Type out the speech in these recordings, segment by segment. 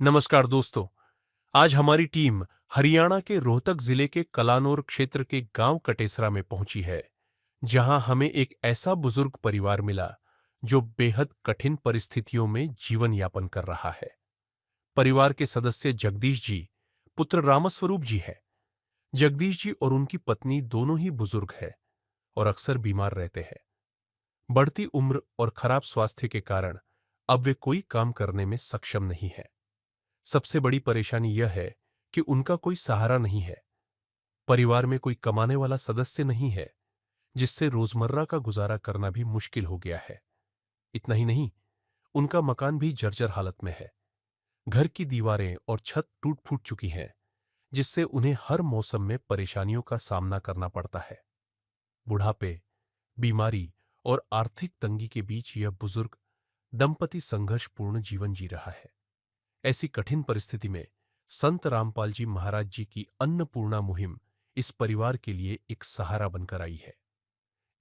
नमस्कार दोस्तों। आज हमारी टीम हरियाणा के रोहतक जिले के कलानौर क्षेत्र के गांव कटेसरा में पहुंची है, जहां हमें एक ऐसा बुजुर्ग परिवार मिला जो बेहद कठिन परिस्थितियों में जीवन यापन कर रहा है। परिवार के सदस्य जगदीश जी, पुत्र रामस्वरूप जी है। जगदीश जी और उनकी पत्नी दोनों ही बुजुर्ग है और अक्सर बीमार रहते हैं। बढ़ती उम्र और खराब स्वास्थ्य के कारण अब वे कोई काम करने में सक्षम नहीं है। सबसे बड़ी परेशानी यह है कि उनका कोई सहारा नहीं है। परिवार में कोई कमाने वाला सदस्य नहीं है, जिससे रोजमर्रा का गुजारा करना भी मुश्किल हो गया है। इतना ही नहीं, उनका मकान भी जर्जर हालत में है। घर की दीवारें और छत टूट फूट चुकी हैं, जिससे उन्हें हर मौसम में परेशानियों का सामना करना पड़ता है। बुढ़ापे, बीमारी और आर्थिक तंगी के बीच यह बुजुर्ग दंपति संघर्षपूर्ण जीवन जी रहा है। ऐसी कठिन परिस्थिति में संत रामपाल जी महाराज जी की अन्नपूर्णा मुहिम इस परिवार के लिए एक सहारा बनकर आई है।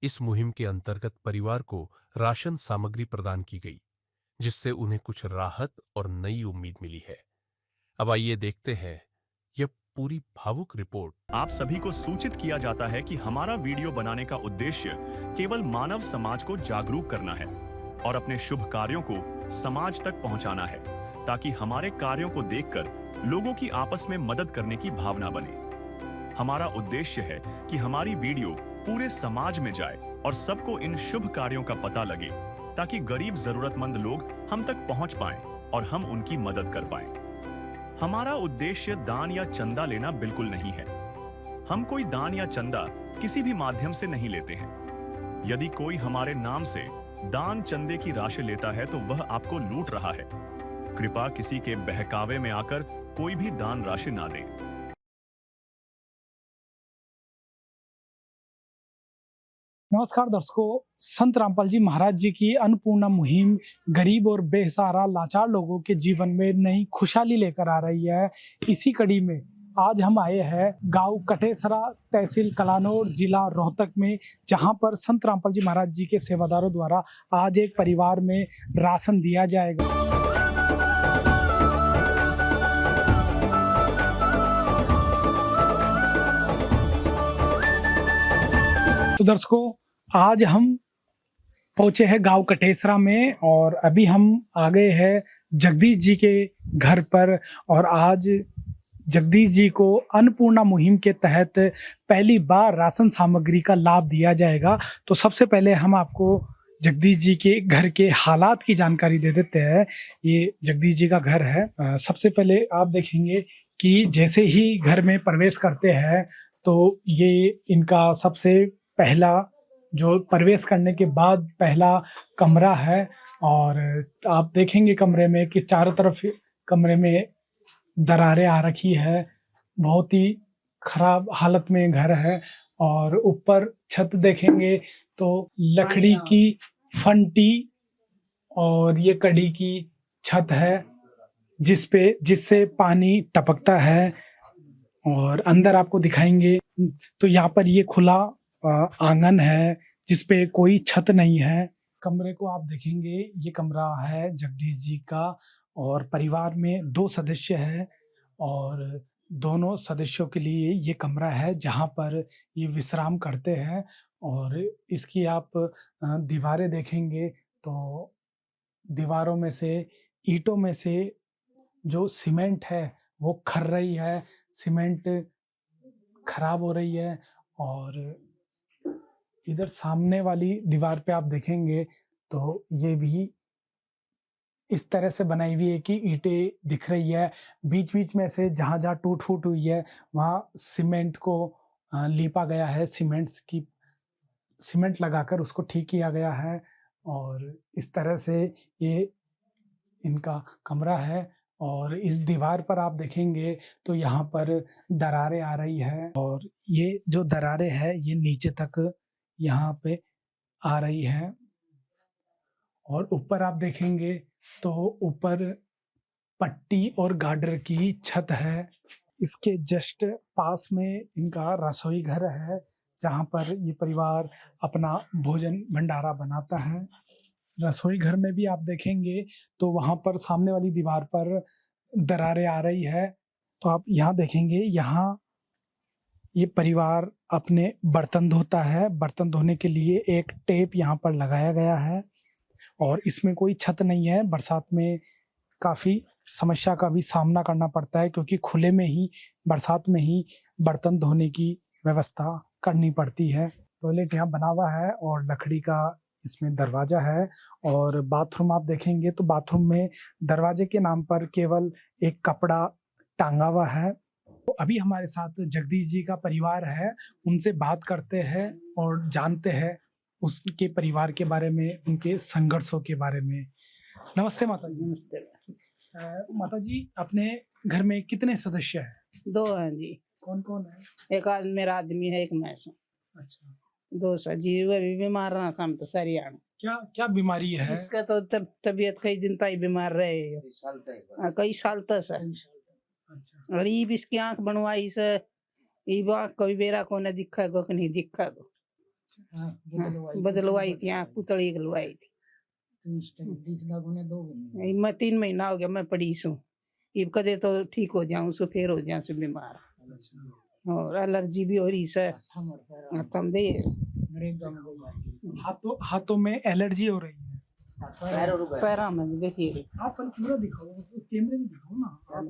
इस मुहिम के अंतर्गत परिवार को राशन सामग्री प्रदान की गई, जिससे उन्हें कुछ राहत और नई उम्मीद मिली है। अब आइए देखते हैं यह पूरी भावुक रिपोर्ट। आप सभी को सूचित किया जाता है कि हमारा वीडियो बनाने का उद्देश्य केवल मानव समाज को जागरूक करना है और अपने शुभ कार्यों को समाज तक पहुंचाना है, ताकि हमारे कार्यों को देखकर लोगों की आपस में मदद करने की भावना बने। हमारा उद्देश्य है कि हमारी वीडियो पूरे समाज में जाए और सबको इन शुभ कार्यों का पता लगे, ताकि गरीब जरूरतमंद लोग हम तक पहुंच पाएं और हम उनकी मदद कर पाएं। हमारा उद्देश्य दान या चंदा लेना बिल्कुल नहीं है। हम कोई दान या चंदा किसी भी माध्यम से नहीं लेते हैं। यदि कोई हमारे नाम से दान चंदे की राशि लेता है तो वह आपको लूट रहा है। कृपया किसी के बहकावे में आकर कोई भी दान राशि ना दें। नमस्कार दर्शकों, संत रामपाल जी महाराज जी की अन्नपूर्णा मुहिम गरीब और बेसहारा लाचार लोगों के जीवन में नई खुशहाली लेकर आ रही है। इसी कड़ी में आज हम आए हैं गांव कटेसरा, तहसील कलानौर, जिला रोहतक में, जहां पर संत रामपाल जी महाराज जी के सेवादारों द्वारा आज एक परिवार में राशन दिया जाएगा। तो दर्शकों, आज हम पहुंचे हैं गांव कटेसरा में और अभी हम आ गए हैं जगदीश जी के घर पर। और आज जगदीश जी को अन्नपूर्णा मुहिम के तहत पहली बार राशन सामग्री का लाभ दिया जाएगा। तो सबसे पहले हम आपको जगदीश जी के घर के हालात की जानकारी दे देते हैं। ये जगदीश जी का घर है। सबसे पहले आप देखेंगे कि जैसे ही घर में प्रवेश करते हैं तो ये इनका सबसे पहला जो प्रवेश करने के बाद पहला कमरा है। और आप देखेंगे कमरे में कि चारों तरफ कमरे में दरारें आ रखी है। बहुत ही खराब हालत में घर है। और ऊपर छत देखेंगे तो लकड़ी की फंटी और ये कड़ी की छत है, जिससे पानी टपकता है। और अंदर आपको दिखाएंगे तो यहाँ पर ये खुला आंगन है, जिसपे कोई छत नहीं है। कमरे को आप देखेंगे, ये कमरा है जगदीश जी का। और परिवार में 2 सदस्य हैं और दोनों सदस्यों के लिए ये कमरा है जहाँ पर ये विश्राम करते हैं। और इसकी आप दीवारें देखेंगे तो दीवारों में से, ईंटों में से जो सीमेंट है वो खर रही है, सीमेंट खराब हो रही है। और इधर सामने वाली दीवार पे आप देखेंगे तो ये भी इस तरह से बनाई हुई है कि ईंटें दिख रही है। बीच बीच में से जहाँ जहाँ टूट फूट हुई है वहाँ सीमेंट को लीपा गया है, सीमेंट लगाकर उसको ठीक किया गया है। और इस तरह से ये इनका कमरा है। और इस दीवार पर आप देखेंगे तो यहाँ पर दरारें आ रही है। और ये जो दरारें हैं ये नीचे तक यहाँ पे आ रही है। और ऊपर आप देखेंगे तो ऊपर पट्टी और गार्डर की छत है। इसके जस्ट पास में इनका रसोई घर है, जहाँ पर ये परिवार अपना भोजन भंडारा बनाता है। रसोई घर में भी आप देखेंगे तो वहाँ पर सामने वाली दीवार पर दरारें आ रही है। तो आप यहाँ देखेंगे, यहाँ ये परिवार अपने बर्तन धोता है। बर्तन धोने के लिए एक टेप यहाँ पर लगाया गया है और इसमें कोई छत नहीं है। बरसात में काफ़ी समस्या का भी सामना करना पड़ता है क्योंकि खुले में ही, बरसात में ही बर्तन धोने की व्यवस्था करनी पड़ती है। टॉयलेट यहाँ बना हुआ है और लकड़ी का इसमें दरवाजा है। और बाथरूम आप देखेंगे तो बाथरूम में दरवाजे के नाम पर केवल एक कपड़ा टांगा हुआ है। तो अभी हमारे साथ जगदीश जी का परिवार है, उनसे बात करते हैं और जानते हैं उसके परिवार के बारे में, उनके संघर्षों के बारे में। नमस्ते माता जी। नमस्ते। माता जी, अपने घर में कितने सदस्य हैं? 2 हैं जी। कौन कौन है? एक मेरा आदमी है, एक मैं हूँ। अच्छा, 2 सजी वे भी बीमार रहा हम तो सरियाण। क्या क्या बीमारी है? इसका तो तबीयत कई दिन तक बीमार रहे, कई साल तक है। अच्छा, और ये भी इसकी आंख बनवाई से, ये आंख कोई बेरा को न दिखा को नहीं दिखा को। बदलवाई थी आंख, पुतली गलवाई थी। मैं 3 महीना हो गया मैं पड़ी सू। ये कदे तो ठीक हो जाऊं सो फिर हो जाऊं सो बीमार। और एलर्जी भी हो रही से कम दे। हाथों में एलर्जी हो रही है। पैरा में भी देखिए। आप पूरा दिखाओ, कैमरे में दिखाओ ना आप।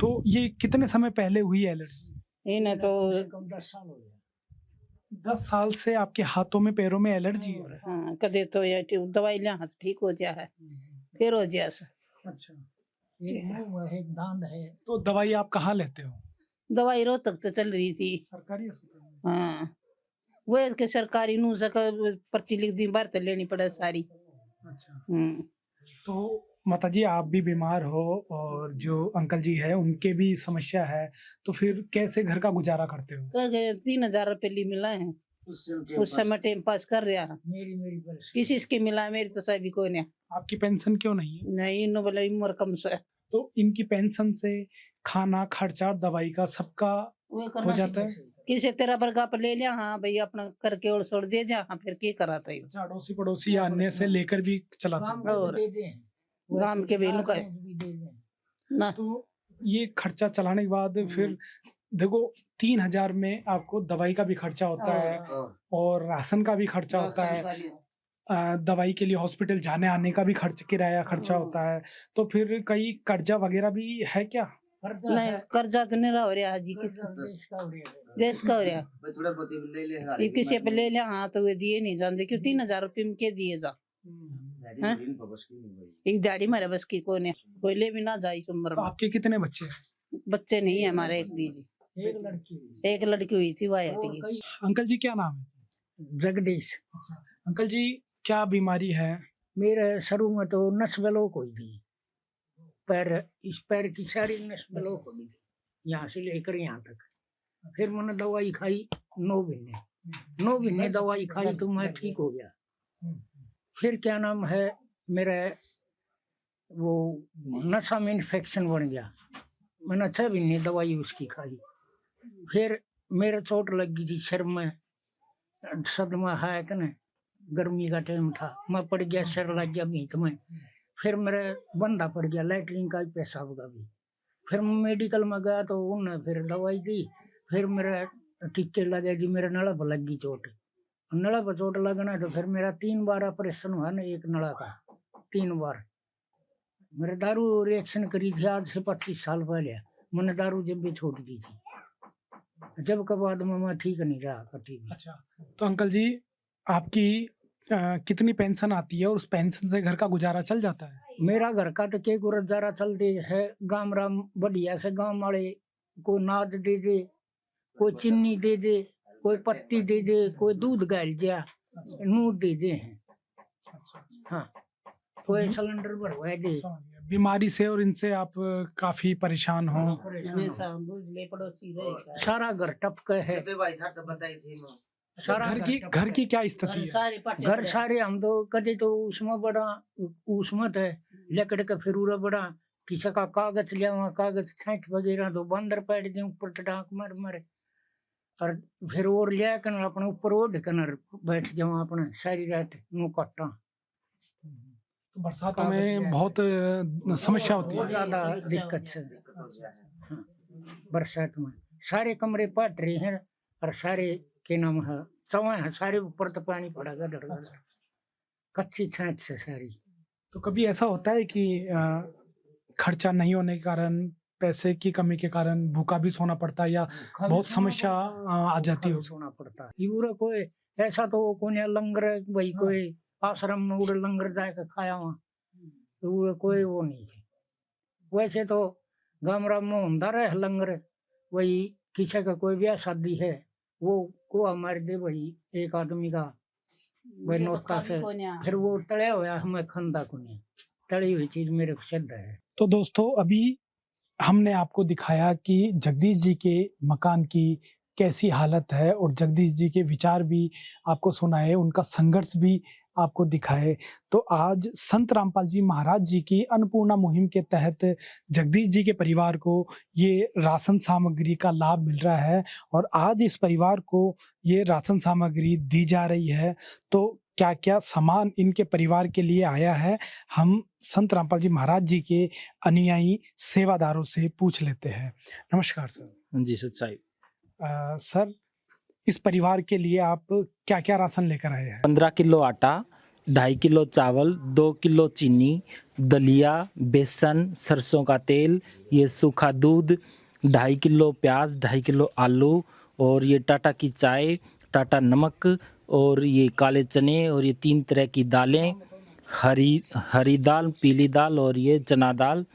तो ये कितने समय पहले हुई एलर्जी? इन्हें तो 10 साल से आपके हाथों में पैरों में एलर्जी है? हाँ, कदे तो ये दवाई लिया हाथ ठीक हो जाए है, फिर हो जाए से। अच्छा, एक दांत है। तो दवाई आप कहाँ लेते हो? दवाई रोहतक तो चल रही थी। सरकारी अस्पताल में? हाँ, वो के सरकारी नू सक पर्ची लिख दी, बार तो लेनी पड़े सारी। अच्छा, तो माता जी आप भी बीमार हो और जो अंकल जी है उनके भी समस्या है, तो फिर कैसे घर का गुजारा करते हो? 3000 रुपये ली मिला है उस समय, टाइम पास कर रहा। मेरी किसी इसके मिला, मेरी तो सभी को नहीं। आपकी पेंशन क्यों नहीं है? नहीं, नो बोले उम्र कम से। तो इनकी पेंशन से खाना खर्चा दवाई का सबका हो जाता है? किसी तेरा बरगा पर ले लिया, हाँ भैया अपना करके और छोड़ दे जा। हाँ, फिर क्या कराता है? अच्छा, अड़ोसी पड़ोसी या अन्य से लेकर भी चलाते हैं? और गांव के बेनू का ना। तो ये खर्चा चलाने के बाद फिर देखो 3000 में आपको दवाई का भी खर्चा होता है और राशन का भी खर्चा होता है, दवाई के लिए हॉस्पिटल जाने आने का भी किराया खर्चा होता है। तो फिर कई कर्जा वगैरह भी है क्या? नहीं, कर्जा तो नहीं रहा हो रहा जी, देश का हो रहा। ये किसी पे ले लिया, हाँ तो वे दिए नहीं जाते क्यों? 3000 रुपये में के दिए जा। एक दाढ़ी मारे बस की कोई ने, कोई ले भी ना जाए इस उम्र तो में। आपके कितने बच्चे हैं? बच्चे नहीं है हमारे, एक बीजी, एक लड़की हुई थी, वह हट गई। अंकल जी क्या नाम है? जगदीश। अच्छा, अंकल जी क्या बीमारी है? मेरे शुरू में तो नस ब्लॉक हुई थी, पैर, इस पैर की सारी नस ब्लॉक हो गई, यहाँ से लेकर यहाँ तक। फिर मैंने दवाई खाई 9 महीने दवाई खाई तो मैं ठीक हो गया। फिर क्या नाम है, मेरा वो नशा में इन्फेक्शन बन गया। मैंने 6 महीने दवाई उसकी खाई। फिर मेरे चोट लग गई थी सिर में, सदमा है कि नहीं, गर्मी का टाइम था, मैं पड़ गया, सिर लग गया भीत में। फिर मेरे बंदा पड़ गया लैटरिन का पेशाब का भी। फिर मैं मेडिकल में गया तो उन्होंने फिर दवाई दी। फिर मेरा टिक्के लगे जी, मेरे नड़ा पर लग गई चोट। नड़ा पर चोट लगना तो फिर मेरा 3 बार ऑपरेशन हुआ ना, एक नड़ा का 3 बार। मेरे दारू रिएक्शन करी थी आज से 25 साल पहले, मैंने दारू जब भी छोड़ दी थी, जब के बाद में मैं ठीक नहीं रहा कभी भी। अच्छा, तो अंकल जी आपकी कितनी पेंशन आती है और उस पेंशन से घर का गुजारा चल जाता है? मेरा घर का तो के गुजारा चलते है, गाम राम बढ़िया से गांव वाले कोई नाच दे दे, कोई चीनी दे दे, कोई पत्ती दे दे, कोई दूध गाल दिया, नूट दे दे हैं। हाँ, कोई सिलेंडर भरवा दे। बीमारी से और इनसे आप काफी परेशान हो? सारा घर टपका है। सारा घर की क्या स्थिति है? घर सारे हम तो कदे तो उसमें बड़ा, उसमें है लकड़ का फिर बड़ा, किसी का कागज लिया हुआ, कागज छाँट वगैरह तो बंदर पैर दे ऊपर टटाक मार मारे, और फिर और लिया कर अपने ऊपर ओढ़ कर बैठ जाऊँ अपने सारी रात नु कट्टा। तो बरसातों कागज में जैसे- बहुत समस्या होती बहुत है। ज्यादा दिक्कत से हाँ, बरसात में सारे कमरे पट रहे हैं और सारे के नाम है चवा है सारे ऊपर तो पानी पड़ा गदर गदर कच्ची छाछ से सारी। तो कभी ऐसा होता है कि खर्चा नहीं होने के कारण, पैसे की कमी के कारण भूखा भी सोना पड़ता है या बहुत समस्या आ जाती हो? सोना पड़ता है यूरे कोई ऐसा तो कोई लंगर भाई कोई आश्रम में उड़े लंगर जाके खाया वहाँ तो वो कोई वो नहीं है। वैसे तो गामरा में होता रहे लंगर वही किसी का कोई ब्याह शादी है वो को हमारे दे वही एक आदमी का वही ये तो नोता खाली से कोन्या। फिर वो तड़या हुआ हमें खंदा को नहीं तड़ी हुई चीज मेरे पसंद है। तो दोस्तों अभी हमने आपको दिखाया कि जगदीश जी के मकान की कैसी हालत है और जगदीश जी के विचार भी आपको सुनाए, उनका संघर्ष भी आपको दिखाए। तो आज संत रामपाल जी महाराज जी की अन्नपूर्णा मुहिम के तहत जगदीश जी के परिवार को ये राशन सामग्री का लाभ मिल रहा है और आज इस परिवार को ये राशन सामग्री दी जा रही है। तो क्या क्या सामान इनके परिवार के लिए आया है, हम संत रामपाल जी महाराज जी के अनुयायी सेवादारों से पूछ लेते हैं। नमस्कार सर। जी सच्चाई। सर, इस परिवार के लिए आप क्या क्या राशन लेकर आए हैं? 15 किलो आटा, 2.5 किलो चावल, 2 किलो चीनी, दलिया, बेसन, सरसों का तेल, ये सूखा दूध, 2.5 किलो प्याज, 2.5 किलो आलू और ये टाटा की चाय, टाटा नमक और ये काले चने और ये 3 तरह की दालें, हरी दाल, पीली दाल और ये चना दाल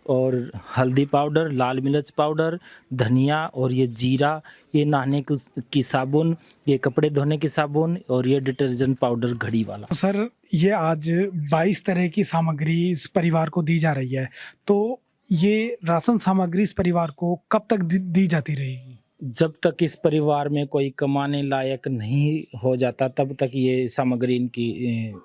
और हल्दी पाउडर, लाल मिर्च पाउडर, धनिया और ये जीरा, ये नहाने की साबुन, ये कपड़े धोने की साबुन और ये डिटर्जेंट पाउडर घड़ी वाला। तो सर, ये आज 22 तरह की सामग्री इस परिवार को दी जा रही है, तो ये राशन सामग्री इस परिवार को कब तक दी जाती रहेगी? जब तक इस परिवार में कोई कमाने लायक नहीं हो जाता तब तक ये सामग्री इनकी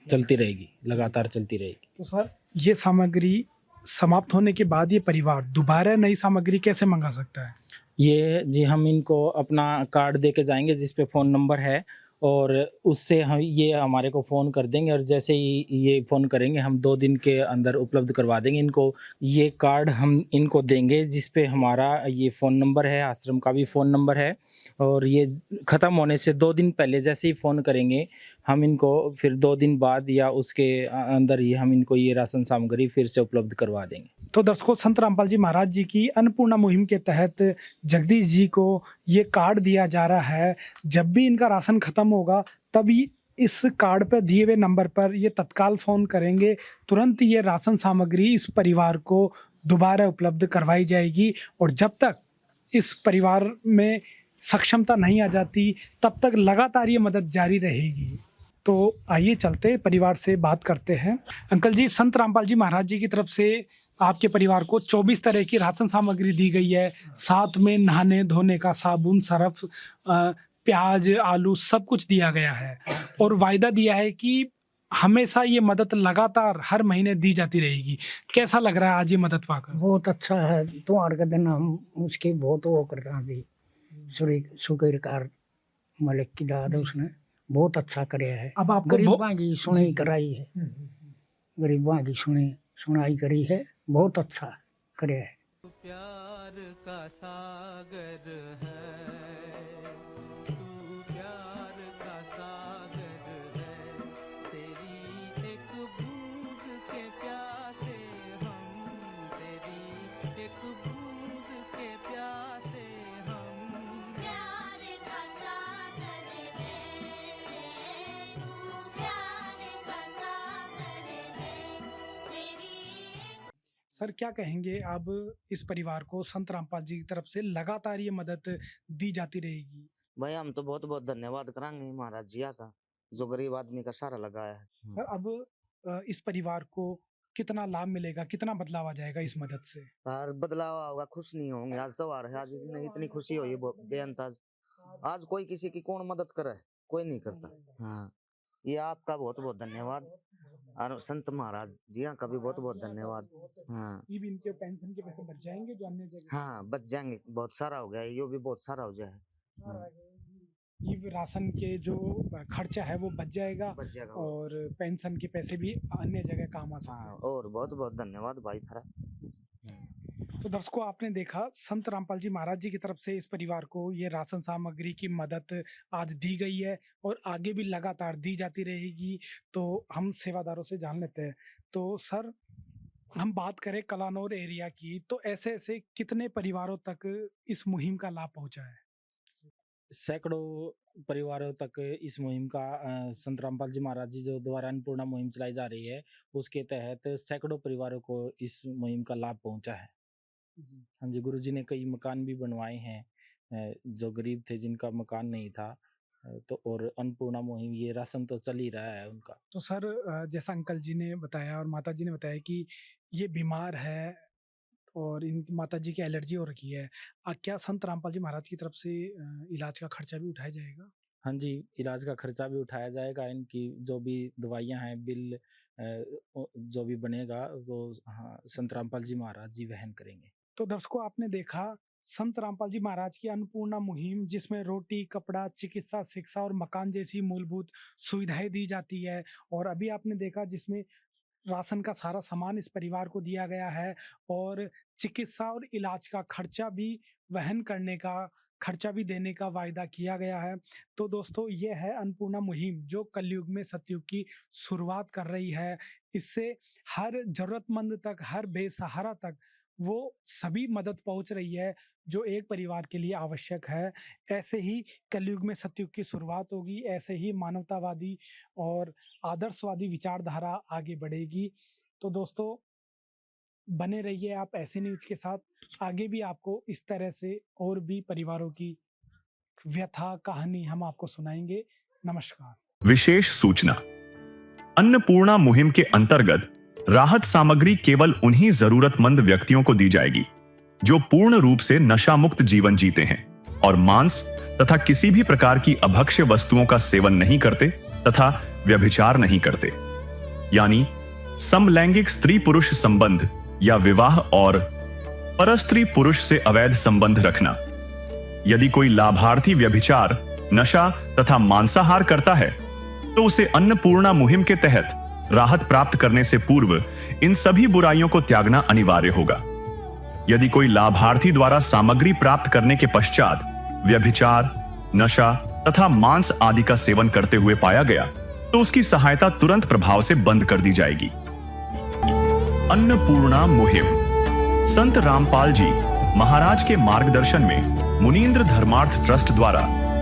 चलती रहेगी, लगातार चलती रहेगी। तो सर, ये सामग्री समाप्त होने के बाद ये परिवार दोबारा नई सामग्री कैसे मंगा सकता है? ये जी हम इनको अपना कार्ड दे के जाएंगे जिस पे फ़ोन नंबर है और उससे हम ये हमारे को फ़ोन कर देंगे और जैसे ही ये फ़ोन करेंगे हम 2 दिन के अंदर उपलब्ध करवा देंगे इनको। ये कार्ड हम इनको देंगे जिस पे हमारा ये फ़ोन नंबर है, आश्रम का भी फ़ोन नंबर है और ये ख़त्म होने से 2 दिन पहले जैसे ही फ़ोन करेंगे हम इनको फिर 2 दिन बाद या उसके अंदर ही हम इनको ये राशन सामग्री फिर से उपलब्ध करवा देंगे। तो दर्शकों, संत रामपाल जी महाराज जी की अन्नपूर्णा मुहिम के तहत जगदीश जी को ये कार्ड दिया जा रहा है। जब भी इनका राशन खत्म होगा तभी इस कार्ड पर दिए हुए नंबर पर ये तत्काल फ़ोन करेंगे, तुरंत ये राशन सामग्री इस परिवार को दोबारा उपलब्ध करवाई जाएगी और जब तक इस परिवार में सक्षमता नहीं आ जाती तब तक लगातार ये मदद जारी रहेगी। तो आइए चलते परिवार से बात करते हैं। अंकल जी, संत रामपाल जी महाराज जी की तरफ से आपके परिवार को 24 तरह की राशन सामग्री दी गई है, साथ में नहाने धोने का साबुन, सर्फ, प्याज, आलू सब कुछ दिया गया है और वायदा दिया है कि हमेशा ये मदद लगातार हर महीने दी जाती रहेगी। कैसा लग रहा है आज ये मदद पाकर? बहुत अच्छा है। तुम्हारे का दिन हम उसके बहुत वो कर रहा थी शुक्रकार मलिक की दाद उसने बहुत अच्छा कराया है। अब आपको गरीबां की सुनाई कराई है, गरीबां की सुनाई करी है, बहुत अच्छा कराया है। प्यार का सागर है, तू प्यार का सागर है, तेरी एक बूंद के प्यासे हम, तेरी एक बूंद के प्यासे हम। प्यार का सागर है, तू प्यार का सागर है, तेरी। सर, क्या कहेंगे अब इस परिवार को संत रामपाल जी की तरफ से लगातार ये मदद दी जाती रहेगी? भाई हम तो बहुत बहुत धन्यवाद करांगे महाराज जिया का जो गरीब आदमी का सहारा लगाया है। सर, अब इस परिवार को कितना लाभ मिलेगा, कितना बदलाव आ जाएगा इस मदद से? और बदलाव होगा, खुश नहीं होंगे। आज तो आ रहे, आज इतनी खुशी हुई बेअंदाज। आज कोई किसी की कौन मदद करे, कोई नहीं करता। हाँ, ये आपका बहुत बहुत धन्यवाद और संत महाराज जिया का भी बहुत बहुत धन्यवाद। हाँ ये भी इनके पेंशन के पैसे बच जाएंगे जो अन्य जगह। हाँ, बच जाएंगे, बहुत सारा हो गया, ये भी बहुत सारा हो जाए। हाँ। ये राशन के जो खर्चा है वो बच जाएगा बच जाएगा। और पेंशन के पैसे भी अन्य जगह काम आ सकते हाँ, हैं। और बहुत बहुत धन्यवाद भाई थारा। तो दर्शकों, आपने देखा संत रामपाल जी महाराज जी की तरफ से इस परिवार को ये राशन सामग्री की मदद आज दी गई है और आगे भी लगातार दी जाती रहेगी। तो हम सेवादारों से जान लेते हैं। तो सर, हम बात करें कलानौर एरिया की, तो ऐसे ऐसे कितने परिवारों तक इस मुहिम का लाभ पहुंचा है? सैकड़ों परिवारों तक इस मुहिम का संत रामपाल जी महाराज जी जो द्वारा अन्नपूर्णा मुहिम चलाई जा रही है, उसके तहत सैकड़ों परिवारों को इस मुहिम का लाभ पहुंचा है। हाँ जी, गुरुजी ने कई मकान भी बनवाए हैं जो गरीब थे, जिनका मकान नहीं था। तो और अन्नपूर्णा मुहिम, ये राशन तो चल ही रहा है उनका। तो सर, जैसा अंकल जी ने बताया और माता जी ने बताया कि ये बीमार है और इनकी माता जी की एलर्जी हो रखी है, क्या संत रामपाल जी महाराज की तरफ से इलाज का खर्चा भी उठाया जाएगा? हाँ जी, इलाज का खर्चा भी उठाया जाएगा। इनकी जो भी दवाइयाँ हैं, बिल जो भी बनेगा वो हाँ, संत रामपाल जी महाराज जी वहन करेंगे। तो दर्शकों, आपने देखा संत रामपाल जी महाराज की अन्नपूर्णा मुहिम, जिसमें रोटी, कपड़ा, चिकित्सा, शिक्षा और मकान जैसी मूलभूत सुविधाएं दी जाती है। और अभी आपने देखा जिसमें राशन का सारा सामान इस परिवार को दिया गया है और चिकित्सा और इलाज का खर्चा भी वहन करने का, खर्चा भी देने का वायदा किया गया है। तो दोस्तों, ये है अन्नपूर्णा मुहिम जो कलयुग में सतयुग की शुरुआत कर रही है। इससे हर जरूरतमंद तक, हर बेसहारा तक वो सभी मदद पहुंच रही है जो एक परिवार के लिए आवश्यक है। ऐसे ही कलयुग में सतयुग की शुरुआत होगी, ऐसे ही मानवतावादी और आदर्शवादी विचारधारा आगे बढ़ेगी। तो दोस्तों, बने रहिए आप ऐसे न्यूज के साथ। आगे भी आपको इस तरह से और भी परिवारों की व्यथा कहानी हम आपको सुनाएंगे। नमस्कार। विशेष सूचना, अन्नपूर्णा मुहिम के अंतर्गत राहत सामग्री केवल उन्हीं जरूरतमंद व्यक्तियों को दी जाएगी जो पूर्ण रूप से नशा मुक्त जीवन जीते हैं और मांस तथा किसी भी प्रकार की अभक्ष्य वस्तुओं का सेवन नहीं करते तथा व्यभिचार नहीं करते, यानी समलैंगिक स्त्री पुरुष संबंध या विवाह और परस्त्री पुरुष से अवैध संबंध रखना। यदि कोई लाभार्थी व्यभिचार, नशा तथा मांसाहार करता है तो उसे अन्नपूर्णा मुहिम के तहत राहत प्राप्त करने से पूर्व इन सभी बुराइयों को त्यागना अनिवार्य होगा। यदि कोई लाभार्थी द्वारा सामग्री प्राप्त करने के पश्चात व्यभिचार, नशा तथा मांस आदि का सेवन करते हुए पाया गया तो उसकी सहायता तुरंत प्रभाव से बंद कर दी जाएगी। अन्नपूर्णा मुहिम संत रामपाल जी महाराज के मार्गदर्शन में मुनींद्र धर्मार्थ ट्रस्ट द्वारा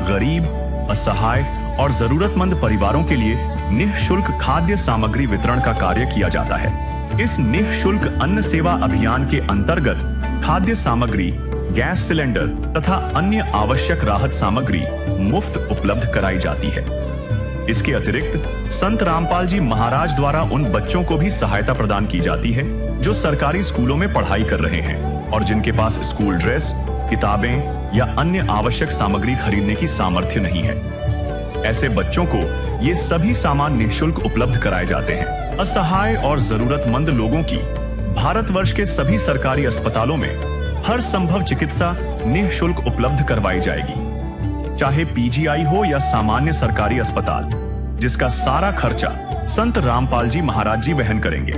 गरीब, असहाय और जरूरतमंद परिवारों के लिए निःशुल्क खाद्य सामग्री वितरण का कार्य किया जाता है। इस निःशुल्क अन्न सेवा अभियान के अंतर्गत खाद्य सामग्री, गैस सिलेंडर तथा अन्य आवश्यक राहत सामग्री मुफ्त उपलब्ध कराई जाती है। इसके अतिरिक्त संत रामपाल जी महाराज द्वारा उन बच्चों को भी सहायता प्रदान की जाती है जो सरकारी स्कूलों में पढ़ाई कर रहे हैं और जिनके पास स्कूल ड्रेस, किताबें या अन्य आवश्यक सामग्री खरीदने की सामर्थ्य नहीं है। ऐसे बच्चों को ये सभी सामान निःशुल्क उपलब्ध कराए जाते हैं। असहाय और जरूरतमंद लोगों की भारतवर्ष के सभी सरकारी अस्पतालों में हर संभव चिकित्सा निःशुल्क उपलब्ध करवाई जाएगी, चाहे पीजीआई हो या सामान्य सरकारी अस्पताल, जिसका सारा खर्चा संत रामपाल जी महाराज जी वहन करेंगे।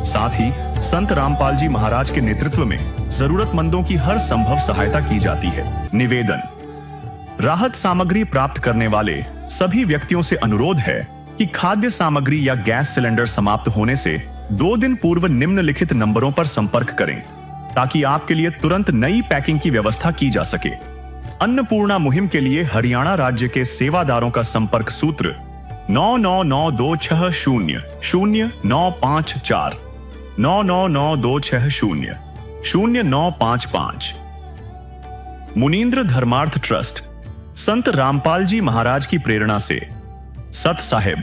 साथ ही संत रामपाल जी महाराज के नेतृत्व में जरूरतमंदों की हर संभव सहायता की जाती है। निवेदन, राहत सामग्री प्राप्त करने वाले सभी व्यक्तियों से अनुरोध है कि खाद्य सामग्री या गैस सिलेंडर समाप्त होने से 2 दिन पूर्व निम्नलिखित नंबरों पर संपर्क करें ताकि आपके लिए तुरंत नई पैकिंग की व्यवस्था की जा सके। अन्नपूर्णा मुहिम के लिए हरियाणा राज्य के सेवादारों का संपर्क सूत्र 9992600954 9992600955। मुनींद्र धर्मार्थ ट्रस्ट संत रामपाल जी महाराज की प्रेरणा से सत साहिब